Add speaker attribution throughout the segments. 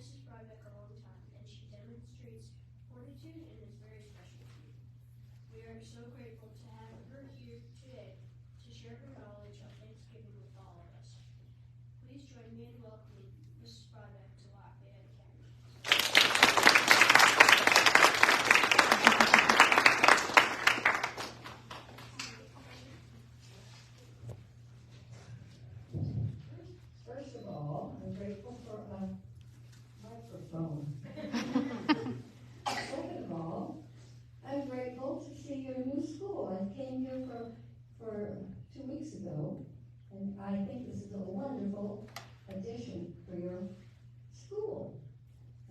Speaker 1: Mrs. Brodbeck a long time, and she demonstrates fortitude and is very special to me. We are so grateful to have her here today to share her knowledge of Thanksgiving with all of us. Please join me in welcoming Mrs. Brodbeck to Lafayette Academy.
Speaker 2: First of all, I'm grateful for a microphone. Second of all, I'm grateful to see your new school. I came here for 2 weeks ago, and I think this is a wonderful addition for your school.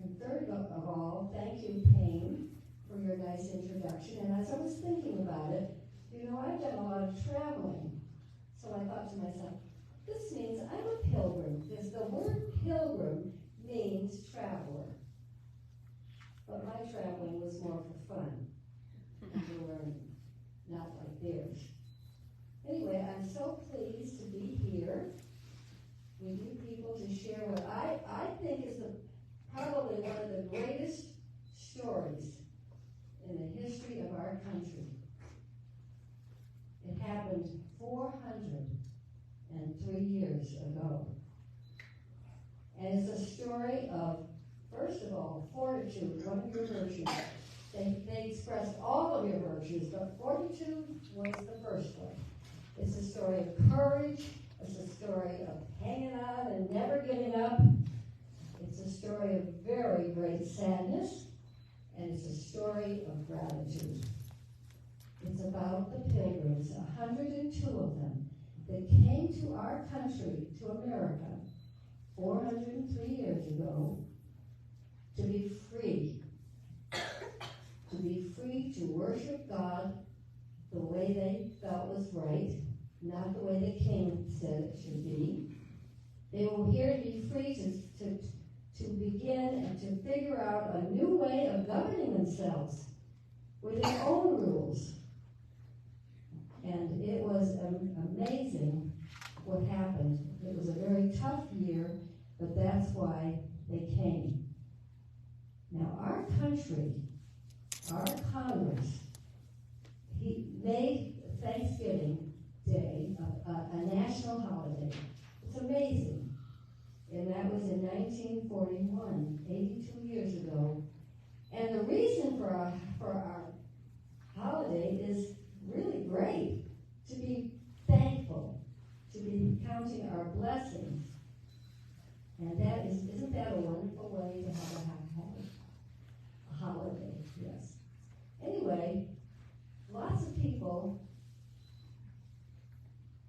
Speaker 2: And third of all, thank you, Payne, for your nice introduction. And as I was thinking about it, I've done a lot of traveling. So I thought to myself, this means I'm a pilgrim, because the word pilgrim means traveler. But my traveling was more for fun and for learning, not like theirs. Anyway, I'm so pleased to be here with you people to share what I think is probably one of the greatest stories in the history of our country. It happened 403 years ago. And it's a story of, first of all, fortitude, one of your virtues. They expressed all of your virtues, but fortitude was the first one. It's a story of courage. It's a story of hanging on and never giving up. It's a story of very great sadness. And it's a story of gratitude. It's about the pilgrims, 102 of them, that came to our country, to America, 403 years ago, to be free. To be free to worship God the way they felt was right, not the way the king said it should be. They were here to be free to begin and to figure out a new way of governing themselves with their own rules. And it was amazing what happened. It was a very tough year, but that's why they came. Now, our country, our Congress, he made Thanksgiving Day a national holiday. It's amazing. And that was in 1941, 82 years ago. And the reason for our holiday is really great, to be thankful, to be counting our blessings. And that isn't that a wonderful way to have a holiday? Yes. Anyway, lots of people,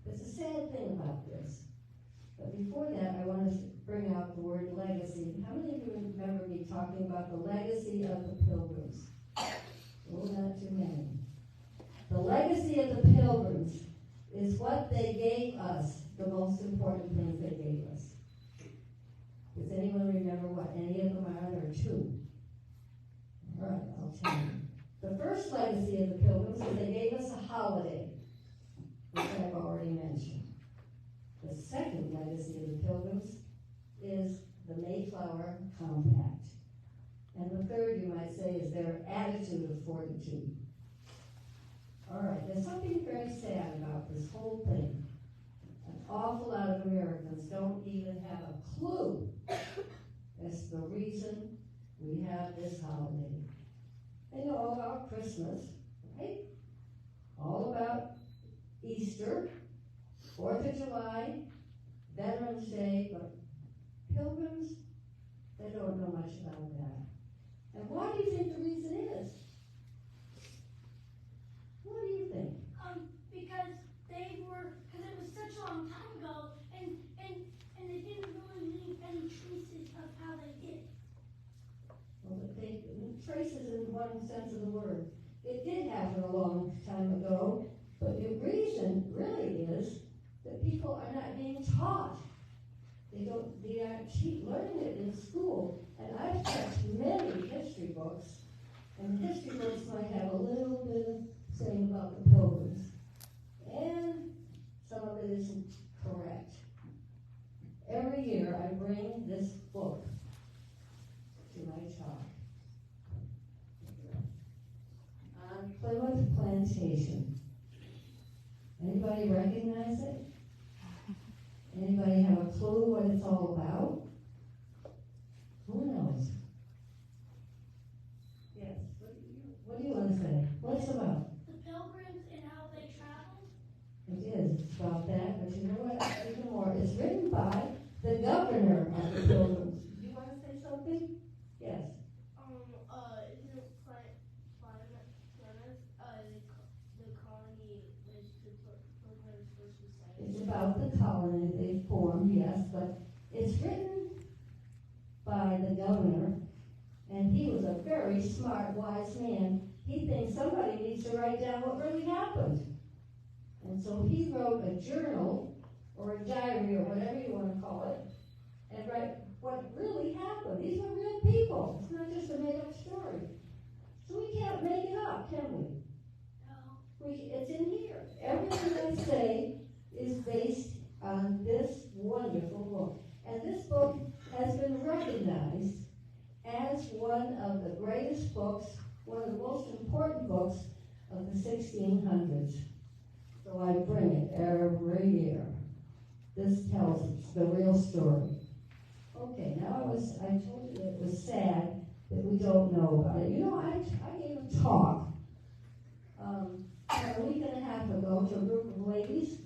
Speaker 2: there's a sad thing about this. But before that, I want to bring out the word legacy. How many of you remember me talking about the legacy of the pilgrims? Well, not too many. The legacy of the pilgrims is what they gave us, the most important things they gave us. Does anyone remember what any of them are? There are two. All right, I'll tell you. The first legacy of the pilgrims is they gave us a holiday, which I've already mentioned. The second legacy of the pilgrims is the Mayflower Compact. And the third, you might say, is their attitude of fortitude. All right, there's something very sad about this whole thing. An awful lot of Americans don't even have a clue as to the reason we have this holiday. They know all about Christmas, right? All about Easter, 4th of July, Veterans Day, but pilgrims, they don't know much about that. And why do you think the reason is? What do you think?
Speaker 1: Because it was such a long time ago, and they didn't really leave any traces of how they did.
Speaker 2: Well, traces in one sense of the word. It did happen a long time ago, but the reason really is that people are not being taught. They aren't learning it in school. And I've checked many history books, and history books might have a little bit of saying about the pilgrims. And some of it isn't correct. Every year I bring this book Anybody recognize it? Anybody have a clue what it's all about? Who knows? Yes. What do you want to say? What's it about?
Speaker 1: The pilgrims and how they traveled.
Speaker 2: It is. It's about that. But you know what? Even more. It's written by the governor of the pilgrims. Do you want to say something? Yes.
Speaker 1: Isn't it the colony was the pilgrims first society?
Speaker 2: It's about the colony they formed, yes, but it's written by the governor, and he was a very smart, wise man. He thinks somebody needs to write down what really happened. And so he wrote a journal, or a diary, or whatever you want to call it, and write what really happened. These were real people. It's not just a made-up story. So we can't make it up, can we?
Speaker 1: No.
Speaker 2: It's in here. Everything I say is based on this wonderful book. And this book has been recognized as one of the greatest books, one of the most important books of the 1600s. So I bring it every year. This tells the real story. Okay, now I told you it was sad that we don't know about it. You know, I gave a talk a week and a half ago to a group of ladies,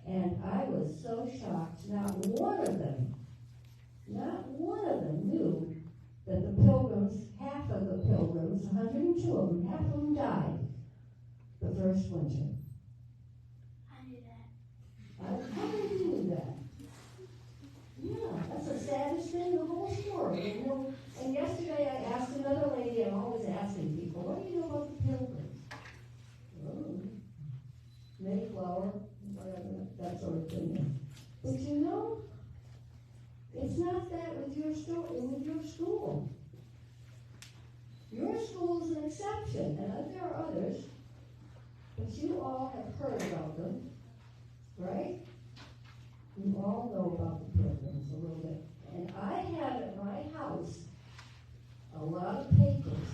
Speaker 2: and I was so shocked. Not one of them knew that the pilgrims, half of the pilgrims, 102 of them, half of them died the first winter.
Speaker 1: I knew that.
Speaker 2: How did you do that? Yeah, that's the saddest thing in the whole story. And yesterday I asked another lady, I'm always asking people, what do you know about the pilgrims? Oh, Mayflower, whatever, that sort of thing. But you know, it's not that with your story, with your school. Your school is an exception, and there are others, but you all have heard about them, right? You all know about the pilgrims a little bit. And I have at my house a lot of papers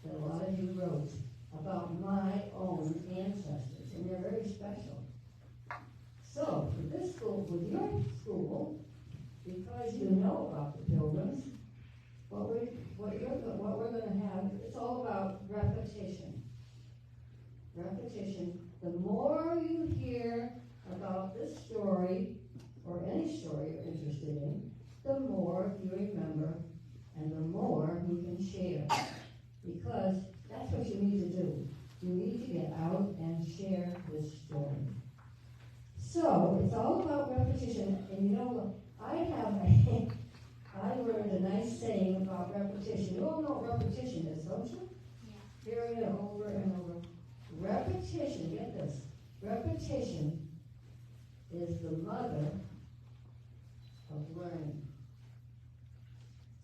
Speaker 2: that a lot of you wrote about my own ancestors, and they're very special. So, with this school, with your school, because you know about the pilgrims, what we're going to have, it's all about repetition. Repetition. The more you hear about this story, or any story you're interested in, the more you remember, and the more you can share. Because that's what you need to do. You need to get out and share this story. So, it's all about repetition, and you know, I learned a nice saying about repetition. You all know what repetition is, don't you? Yeah. Hearing it over and over. Repetition, get this, repetition is the mother of learning.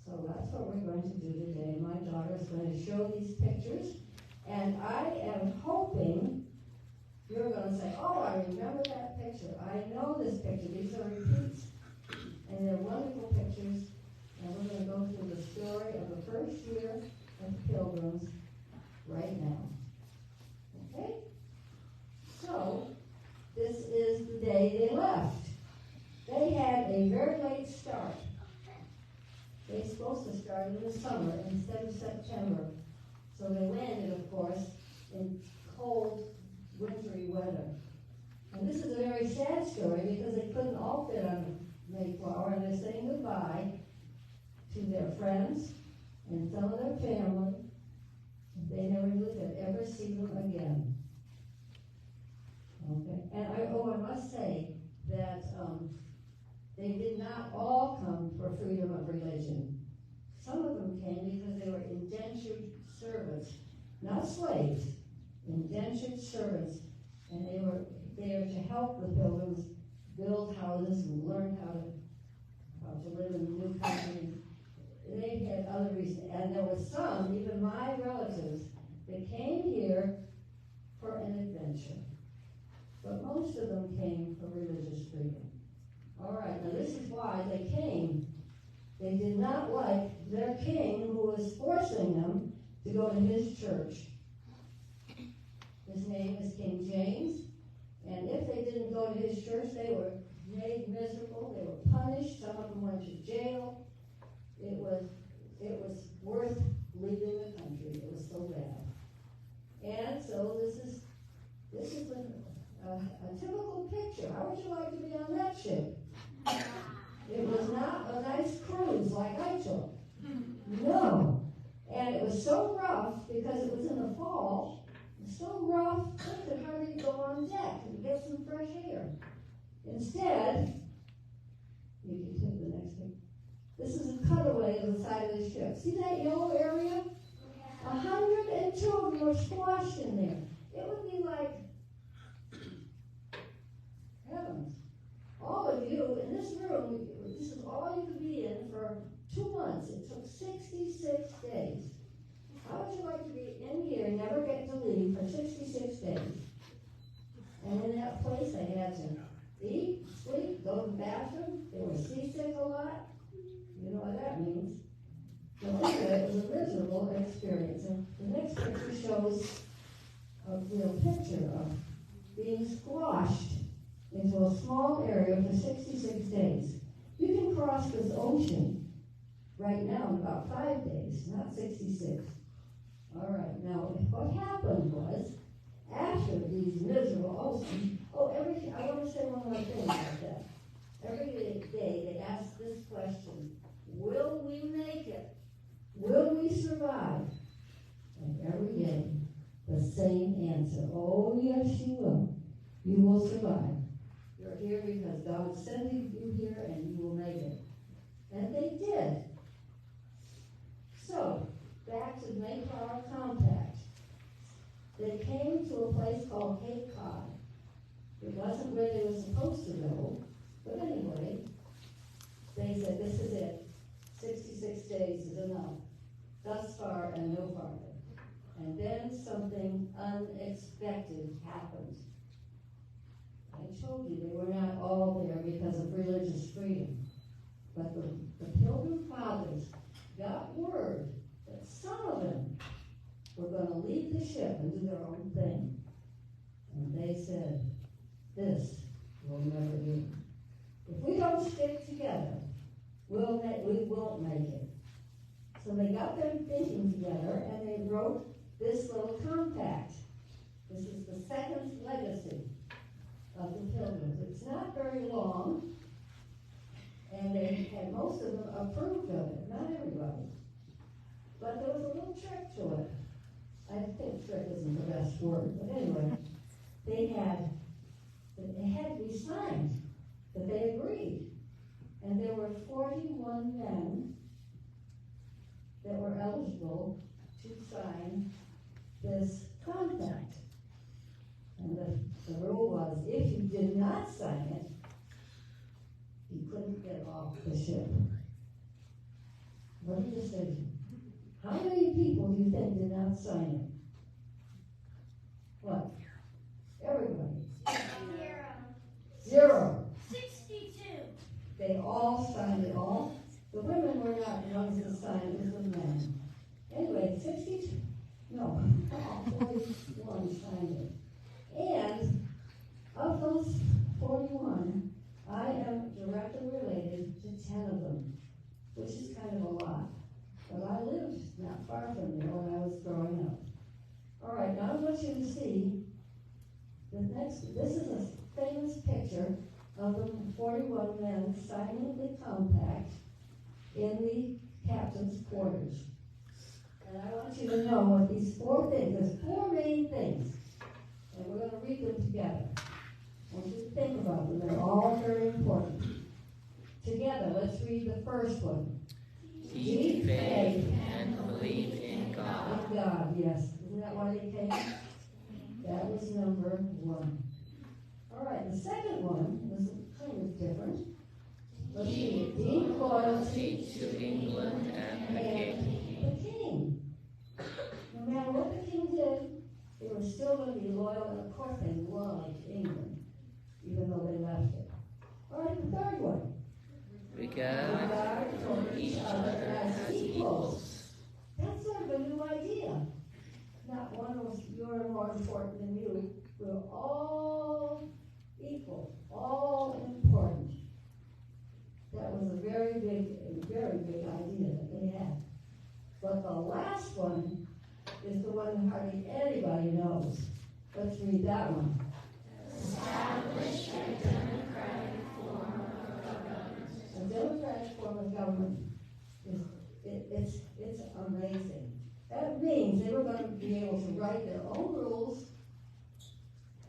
Speaker 2: So that's what we're going to do today. My daughter is going to show these pictures, and I am hoping you're going to say, oh, I remember that picture. I know this picture. These are repeats. And they're wonderful pictures. And we're going to go through the story of the first year of the Pilgrims right now. Okay? So, this is the day they left. They had a very late start. They were supposed to start in the summer instead of September. So they landed, of course, in cold, wintry weather. And this is a very sad story because they couldn't all fit on Mayflower, and they're saying goodbye to their friends and some of their family. They never knew they'd ever see them again. Okay, and I must say that they did not all come for freedom of religion. Some of them came because they were indentured servants, not slaves, indentured servants, and they were there to help the Pilgrims build houses and learn how to live in the new country. They had other reasons, and there were some, even my relatives, that came here for an adventure. But most of them came for religious freedom. All right, now this is why they came. They did not like their king, who was forcing them to go to his church. His name is King James, And if they didn't go to his church, they were made miserable. They were punished. Some of them went to jail. It was worth leaving the country. It was so bad. And so this is a typical picture. How would you like to be on that ship? It was not a nice cruise like I took. No. And it was so rough because it was in the fall. It was so rough, I could hardly go on deck and get some fresh air. Instead, you can take the next thing. This is a cutaway of the side of the ship. See that yellow area? 102 of them were squashed in there. It would be like heavens. All of you in this room, this is all you could be in for 2 months. It took 66 days. How would you like to be in here and never get to leave for 66 days? And in that place, they had to eat, sleep, go to the bathroom. They were seasick a lot. You know what that means. So anyway, it was a miserable experience. And the next picture shows a real picture of being squashed into a small area for 66 days. You can cross this ocean right now in about 5 days, not 66. All right, now what happened was, after these miserable oceans, I want to say one more thing about that. Every day they ask this question, will we make it? Will we survive? And every day, the same answer. Oh, yes, you will. You will survive. You're here because God sent you here and you will make it. And they did. So, back to the Mayflower Compact. They came to a place called Cape Cod. It wasn't where they were supposed to go, but anyway, they said, this is it. 66 days is enough. Thus far and no farther. And then something unexpected happened. I told you they were not all there because of religious freedom. But the Pilgrim Fathers got word that some of them were going to leave the ship and do their own thing. And they said, this we'll never do. If we don't stick together, we won't make it. So they got them thinking together and they wrote this little compact. This is the second legacy of the Pilgrims. It's not very long, and they had most of them approved of it, not everybody. But there was a little trick to it. I think trick isn't the best word, but anyway, it had to be signed, that they agreed. And there were 41 men that were eligible to sign this compact. And the rule was, if you did not sign it, you couldn't get off the ship. What do you say? How many people do you think did not sign it? What? Everybody. Zero.
Speaker 1: 62.
Speaker 2: They all signed it all. The women were not the ones that signed it, it was the men. Anyway, 41 signed it. And of those 41, I am directly related to 10 of them, which is kind of a lot. But I lived not far from there when I was growing up. All right, now I want you to see this is a famous picture of the 41 men signing the compact in the captain's quarters. And I want you to know what these 4 things, there's 4 main things, and we're going to read them together. I want you to think about them, they're all very important. Together, let's read the first one.
Speaker 3: Keep faith and believe in God.
Speaker 2: In God, yes. Isn't that why they came? That was number 1. All right, the second one was kind of different. Let's see. Deep loyalty
Speaker 3: To England and the King.
Speaker 2: the king. No matter what the king did, they were still going to be loyal, and of course they loved England, even though they left it. All right, the third one.
Speaker 3: Regard
Speaker 2: For each other as equals. That's sort of a new idea. Not one was you're more important than you. We're all very big idea that they had. But the last one is the one that hardly anybody knows. Let's read that one.
Speaker 1: Establish a democratic form of government.
Speaker 2: A democratic form of government it's amazing. That means they were going to be able to write their own rules.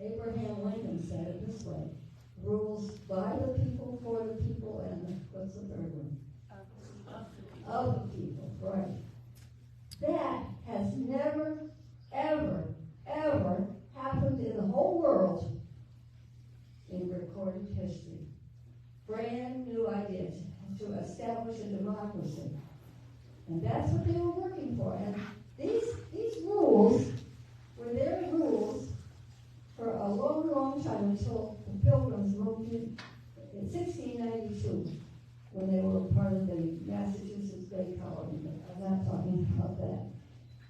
Speaker 2: Abraham Lincoln said it this way: rules by the people, for the people, and what's the third one? Of the people, right. That has never, ever, ever happened in the whole world in recorded history. Brand new idea to establish a democracy. And that's what they were working for. And these rules were their rules for a long, long time until the Pilgrims moved in 1692, when they were part of the Massachusetts Bay Colony. I'm not talking about that.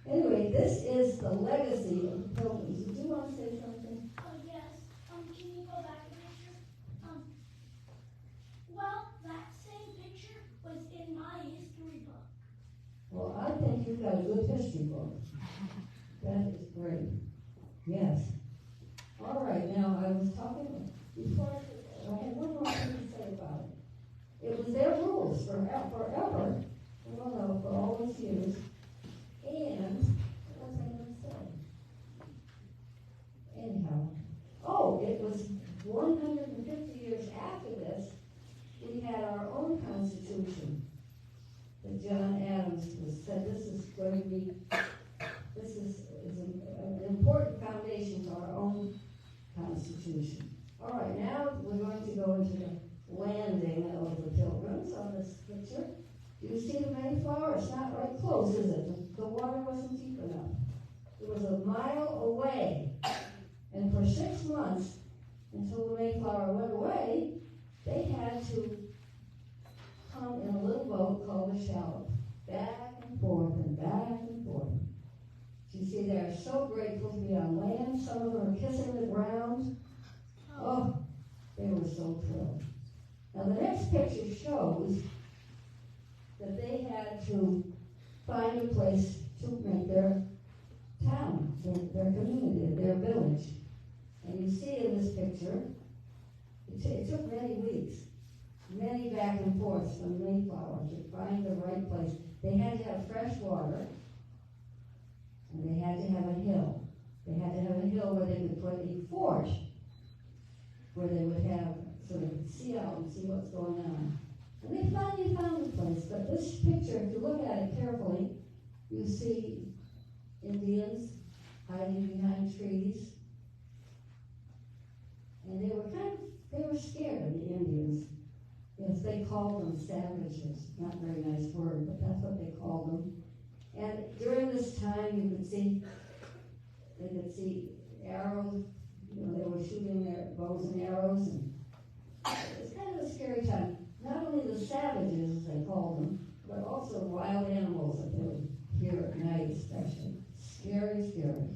Speaker 2: Anyway, this is the legacy of the Pilgrims. Did you want to say something?
Speaker 1: Oh, yes. Can you go back a picture? Well, that same picture was in my history book.
Speaker 2: Well, I think you've got a good history book. That is great. Yes. All right, now I was talking before, I had one more thing to say about it. It was their rules forever, well, no, for all those years. And, what was I going to say? Anyhow, it was 150 years after this, we had our own Constitution. That John Adams said this is an important foundation to our own Constitution. All right, now we're going to go into the landing of the Pilgrims on this picture. Do you see the Mayflower? It's not right close, is it? The water wasn't deep enough. It was a mile away. And for 6 months, until the Mayflower went away, they had to come in a little boat called a shallop, back and forth and back and forth. You see, they're so grateful to be on land. Some of them are kissing the ground. Oh, they were so thrilled. Now the next picture shows that they had to find a place to make their town, their community, their village. And you see in this picture, it took many weeks, many back and forth from Mayflower to find the right place. They had to have fresh water, and they had to have a hill. They had to have a hill where they could put a fort, where they would have, so they could see out and see what's going on. And they finally found the place. But this picture, if you look at it carefully, you see Indians hiding behind trees. And they were scared of the Indians. Yes, they called them savages. Not a very nice word, but that's what they called them. And during this time, they could see arrows. They were shooting their bows and arrows, and it was kind of a scary time. Not only the savages, as they called them, but also wild animals that they would hear at night, especially. Scary, scary.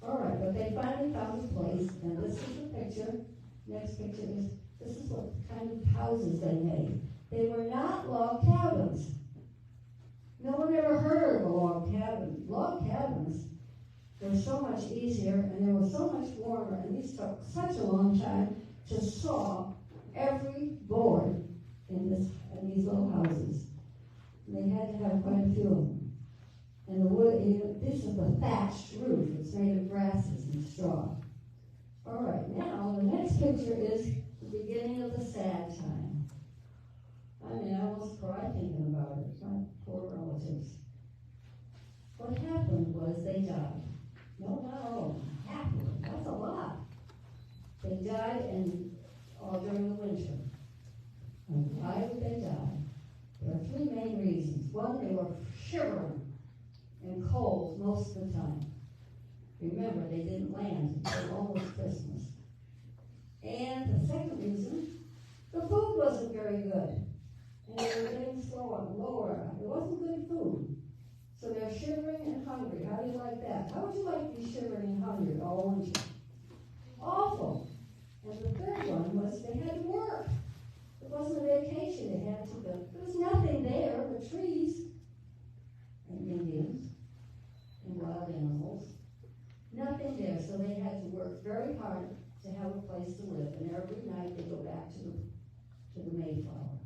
Speaker 2: All right, but they finally found a place, and this is the picture. Next picture is, this is what kind of houses they made. They were not log cabins. No one ever heard of a log cabin. Log cabins were so much easier, and they were so much warmer, and these took such a long time to saw every board in these little houses. And they had to have quite a few of them. And the wood, this is the thatched roof. It's made of grasses and straw. All right, now the next picture is the beginning of the sad time. I mean, I almost cry thinking about it. My poor relatives. What happened was they died. No, not all of them. Half of them. That's a lot. They died all during the winter. And why did they die? There are 3 main reasons. One, they were shivering and cold most of the time. Remember, they didn't land until almost Christmas. And the second reason, the food wasn't very good. And they were getting lower. It wasn't good food. So they're shivering and hungry. How do you like that? How would you like to be shivering and hungry all winter? Awful. And the third one was they had to work. It wasn't a vacation. They had to go. There was nothing there. to the Mayflower.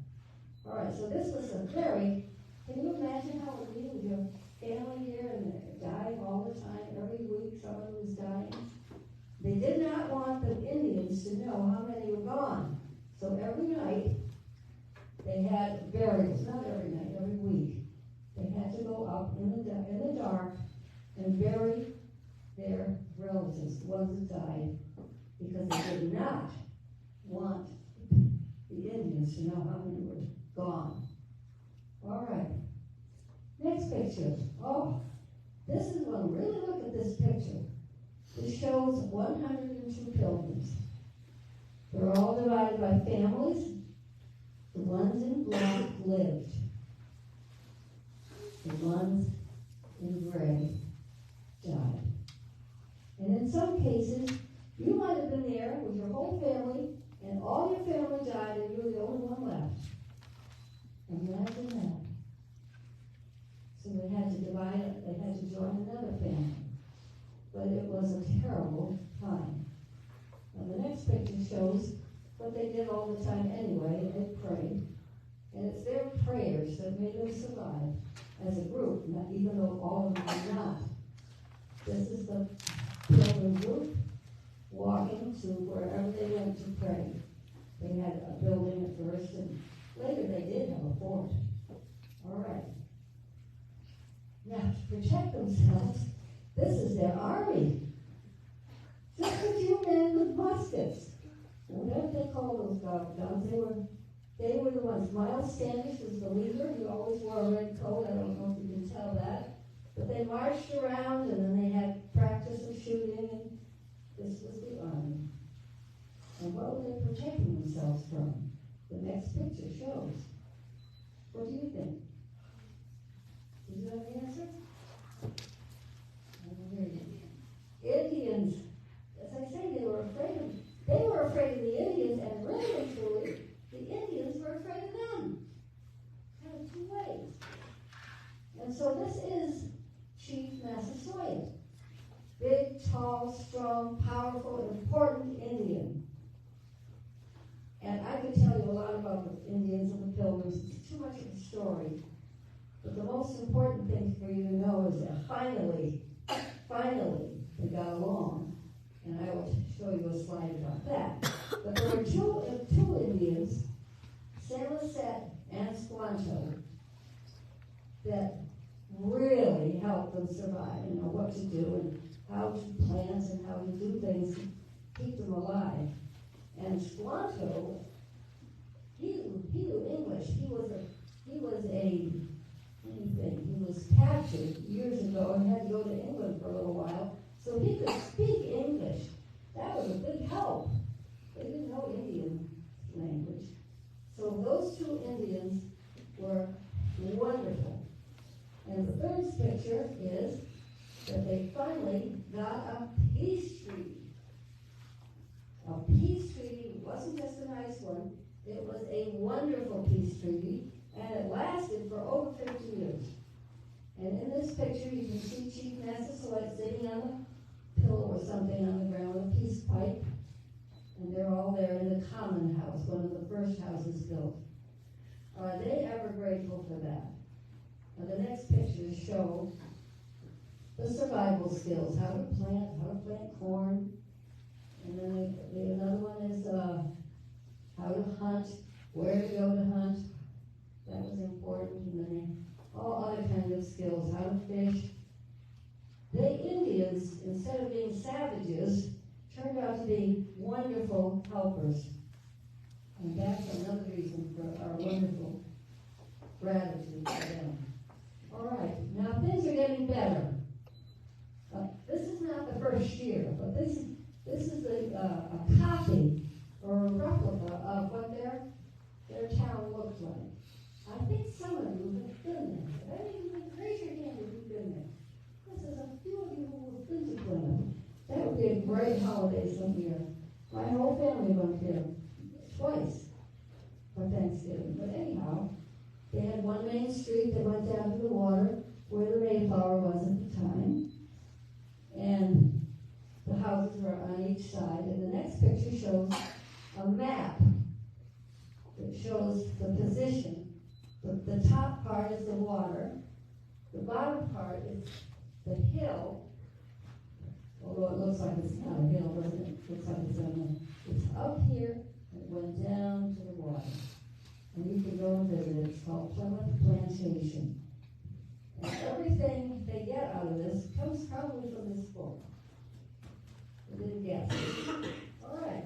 Speaker 2: All right, so this was a very, can you imagine how it would be with your family here and they're dying all the time, every week someone was dying? They did not want the Indians to know how many were gone. So every night, they had burials, not every night, every week. They had to go up in the dark and bury their relatives, the ones that died, because they did not want the Indians to know how many were gone. All right. Next picture. Oh, this is one. Really look at this picture. It shows 102 pilgrims. They're all divided by families. The ones in black lived. The ones in gray died. And in some cases, you might have been there with your whole family, and all your family died, and you were the only one left. Imagine that. So they had to divide it, they had to join another family. But it was a terrible time. Now the next picture shows what they did all the time anyway. They prayed. And it's their prayers that made them survive as a group, even though all of them did not. This is the pilgrim group walking to wherever they went to pray. They had a building at first, and later they did have a fort. All right. Now, to protect themselves, this is their army. Just a few men with muskets. Whatever they call those guns, they were the ones. Miles Standish was the leader. He always wore a red coat. I don't know if you can tell that. But they marched around, and then they had practice of shooting, and this was the army. And what were they protecting themselves from? The next picture shows. What do you think? Did you have the answer? I don't hear you. Indians. As I say, they were afraid of the Indians, and really and truly, the Indians were afraid of them. Kind of two ways. And so this is Chief Massasoit. Big, tall, strong, powerful, important Indian. And I could tell you a lot about the Indians and the Pilgrims. It's too much of a story. But the most important thing for you to know is that finally, they got along. And I will show you a slide about that. But there were two Indians, Samoset and Squanto, that really helped them survive, what to do and how to plant and how to do things to keep them alive. And Squanto, he knew English. He was captured years ago and had to go to England for a little while, so he could speak English. That was a big help. They didn't know Indian language. So those two Indians were wonderful. And the third picture is that they finally got a peace treaty. A peace treaty wasn't just a nice one. It was a wonderful peace treaty, and it lasted for over 50 years. And in this picture, you can see Chief Massasoit sitting on a pillow or something on the ground with a peace pipe. And they're all there in the Common House, one of the first houses built. Are they ever grateful for that? Now the next pictures show the survival skills, how to plant corn. And then another one is how to hunt, where to go to hunt. That was important. And then all other kinds of skills, how to fish. The Indians, instead of being savages, turned out to be wonderful helpers. And that's another reason for our wonderful gratitude for them. All right, now things are getting better. This is not the first year, but this is a copy or a replica of what their town looks like. I think some of you have been there. I mean, you can raise your hand if you've been there. This is a few of you who have been to Plymouth. That would be a great holiday some year. My whole family went there twice for Thanksgiving. But anyhow, they had one main street that went down to the water where the Mayflower was at the time. And the houses were on each side. And the next picture shows a map It shows the position. The top part is the water. The bottom part is the hill. Although it looks like it's not a hill, doesn't it? It looks like it's up here and it went down to the water. And you can go and visit it. It's called Plymouth Plantation. And everything they get out of this comes probably from this book. I didn't guess. All right.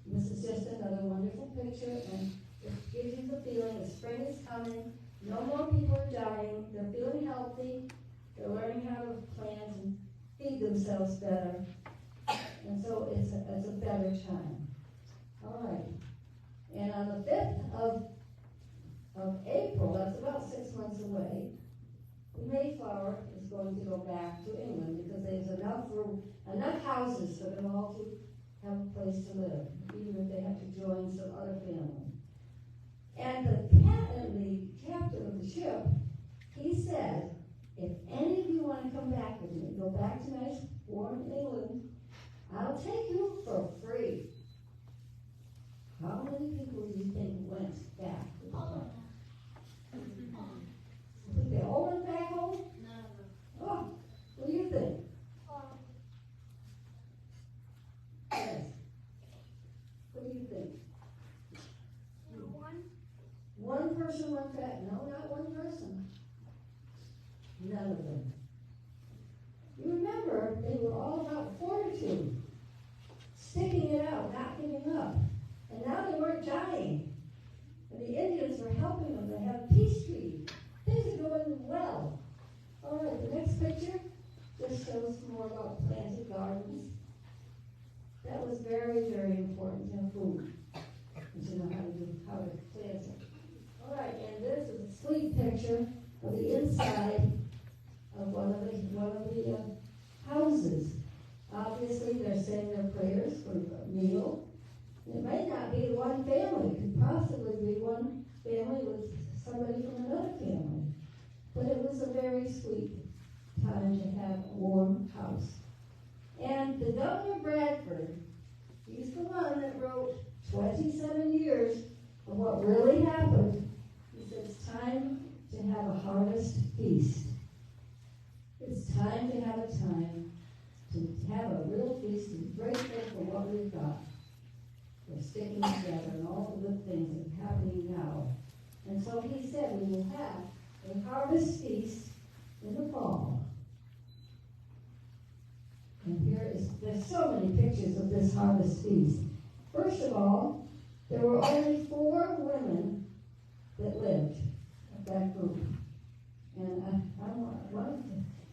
Speaker 2: This is just another wonderful picture, and it gives you the feeling that spring is coming. No more people are dying. They're feeling healthy. They're learning how to plant and feed themselves better. And so it's a better time. All right. And on the 5th of April, that's about 6 months away, the Mayflower is going to go back to England because there's enough room, enough houses for them all to have a place to live, even if they have to join some other family. And the captain of the ship, he said, if any of you want to come back with me, go back to nice warm England, I'll take you for free. How many people do you think went back?
Speaker 1: All of them.
Speaker 2: You think they all went back home?
Speaker 1: None of them.
Speaker 2: Oh, what do you think? Yes. What do you think?
Speaker 1: One.
Speaker 2: One person went back. No, not one person. None of them. You remember, they were all about fortitude, sticking it out, not giving up. And now they weren't dying. And the Indians were helping them. They had a peace treaty. Things are going well. All right, the next picture just shows more about planted gardens. That was very, very important to have food and to know how to plant it. All right, and this is a sweet picture of the inside of one of the houses. Obviously, they're saying their prayers for a meal. It might not be one family. It could possibly be one family with somebody from another family. But it was a very sweet time to have a warm house. And the Governor Bradford, he's the one that wrote 27 years of what really happened. He said it's time to have a harvest feast. It's time to have a real feast and grateful for what we've got. We're sticking together and all the good things that are happening now. And so he said we will have a harvest feast in the fall. And there's so many pictures of this harvest feast. First of all, there were only 4 women that lived of that group. And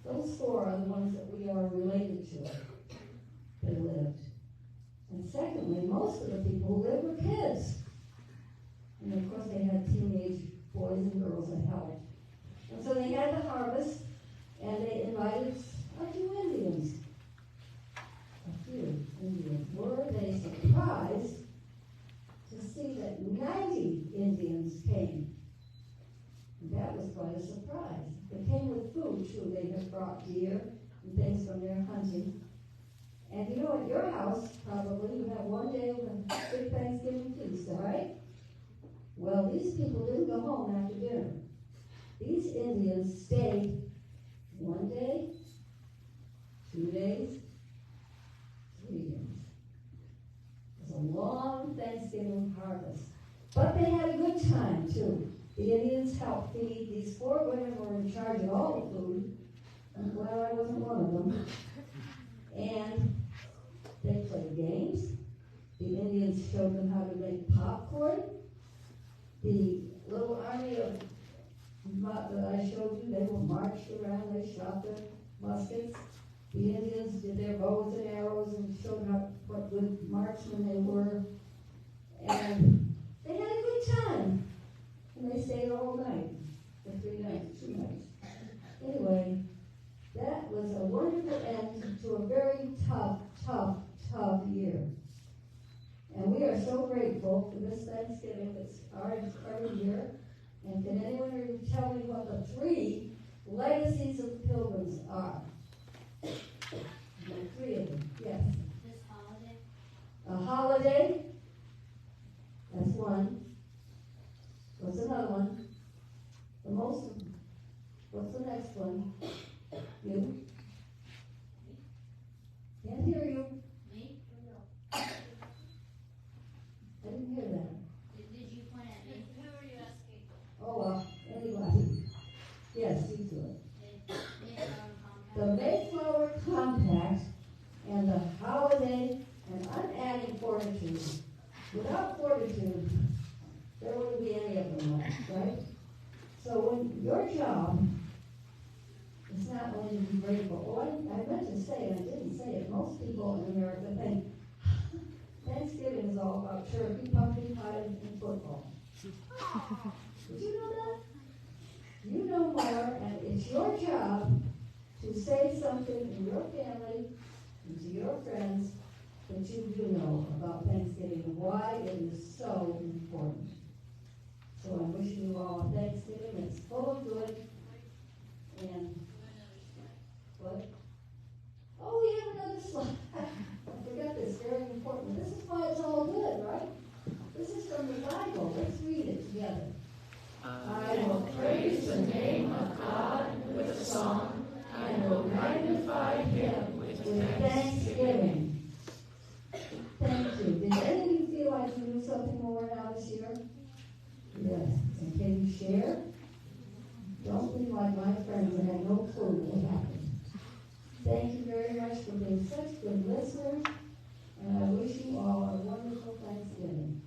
Speaker 2: those 4 are the ones that we are related to. They lived. And secondly, most of the people who lived were kids. And of course they had teenage boys and girls that helped. And so they had the harvest, and they invited a few Indians. Were they surprised to see that 90 Indians came? And that was quite a surprise. They came with food, too. They had brought deer and things from their hunting. And you know, at your house, probably, you have one day of a big Thanksgiving feast, all right? Well, these people didn't go home after dinner. These Indians stayed 1 day, 2 days, 3 days. It was a long Thanksgiving harvest. But they had a good time, too. The Indians helped feed. These 4 women were in charge of all the food. Well, I wasn't one of them. And they played games. The Indians showed them how to make popcorn. The little army that I showed you, they were marched around. They shot their muskets. The Indians did their bows and arrows and showed what good marksmen they were. And they had a good time. And they stayed all night, for 3 nights, 2 nights. Anyway, that was a wonderful end to a very tough year. And we are so grateful for this Thanksgiving that's every year. And can anyone tell me what the 3 legacies of the Pilgrims are? The 3 of them, yes.
Speaker 1: This holiday.
Speaker 2: A holiday, that's one. What's the next one? You? Can't hear you.
Speaker 1: Me?
Speaker 2: I didn't hear that.
Speaker 1: Did you point at me? Who are you asking?
Speaker 2: Oh, well, anybody. Yes, you do it. The Mayflower Compact and the holiday, and I'm adding fortitude. Without fortitude, there wouldn't be any of them left, right? So when your job is not only to be grateful, I meant to say, and I didn't say it, most people in America think Thanksgiving is all about turkey, pumpkin pie, and football. Did you know that? You know more, and it's your job to say something in your family and to your friends that you do know about Thanksgiving and why it is so important. So I'm wishing you all a Thanksgiving that's full of good and what? Oh, we have another slide. I forgot this, very important. This is why it's all good, right? This is from the Bible. Let's read it together. I will praise the name of God with a song, and will magnify him with thanksgiving. Thank you. Did any of you feel like you knew something more now this year? Yes. And can you share? Don't be like my friends that had no clue what happened. Thank you very much for being such good listeners, and I wish you all a wonderful Thanksgiving.